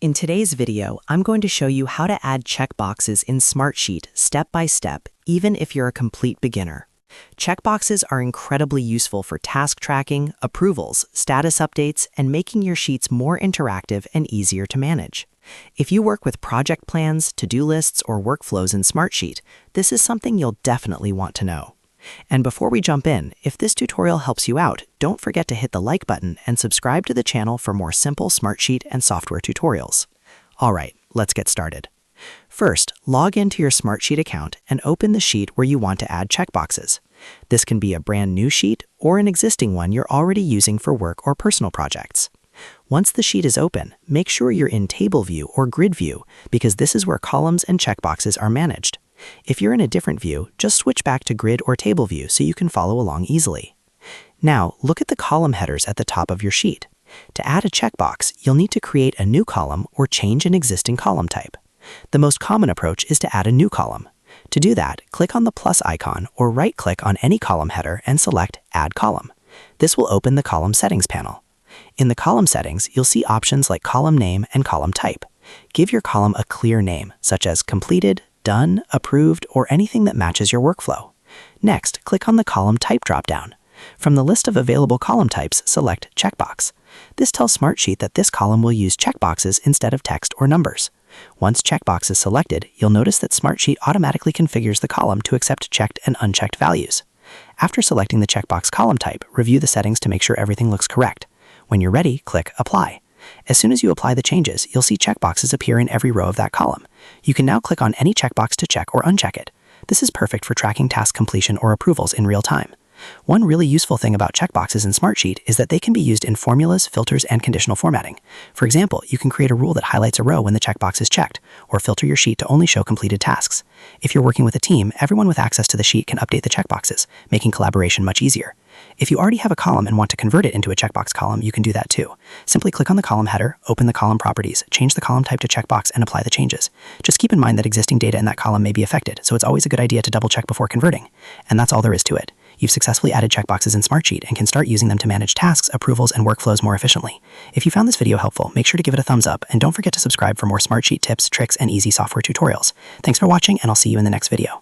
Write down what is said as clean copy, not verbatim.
In today's video, I'm going to show you how to add checkboxes in Smartsheet step by step, even if you're a complete beginner. Checkboxes are incredibly useful for task tracking, approvals, status updates, and making your sheets more interactive and easier to manage. If you work with project plans, to-do lists, or workflows in Smartsheet, this is something you'll definitely want to know. And before we jump in, if this tutorial helps you out, don't forget to hit the like button and subscribe to the channel for more simple Smartsheet and software tutorials. All right, let's get started. First, log into your Smartsheet account and open the sheet where you want to add checkboxes. This can be a brand new sheet or an existing one you're already using for work or personal projects. Once the sheet is open, make sure you're in Table View or Grid View because this is where columns and checkboxes are managed. If you're in a different view, just switch back to Grid or Table View so you can follow along easily. Now, look at the column headers at the top of your sheet. To add a checkbox, you'll need to create a new column or change an existing column type. The most common approach is to add a new column. To do that, click on the plus icon or right-click on any column header and select Add Column. This will open the Column Settings panel. In the column settings, you'll see options like column name and column type. Give your column a clear name, such as Completed, Done, Approved, or anything that matches your workflow. Next, click on the Column Type dropdown. From the list of available column types, select Checkbox. This tells Smartsheet that this column will use checkboxes instead of text or numbers. Once Checkbox is selected, you'll notice that Smartsheet automatically configures the column to accept checked and unchecked values. After selecting the checkbox column type, review the settings to make sure everything looks correct. When you're ready, click Apply. As soon as you apply the changes, you'll see checkboxes appear in every row of that column. You can now click on any checkbox to check or uncheck it. This is perfect for tracking task completion or approvals in real time. One really useful thing about checkboxes in Smartsheet is that they can be used in formulas, filters, and conditional formatting. For example, you can create a rule that highlights a row when the checkbox is checked, or filter your sheet to only show completed tasks. If you're working with a team, everyone with access to the sheet can update the checkboxes, making collaboration much easier. If you already have a column and want to convert it into a checkbox column, you can do that too. Simply click on the column header, open the column properties, change the column type to checkbox, and apply the changes. Just keep in mind that existing data in that column may be affected, so it's always a good idea to double check before converting. And that's all there is to it. You've successfully added checkboxes in Smartsheet and can start using them to manage tasks, approvals, and workflows more efficiently. If you found this video helpful, make sure to give it a thumbs up, and don't forget to subscribe for more Smartsheet tips, tricks, and easy software tutorials. Thanks for watching, and I'll see you in the next video.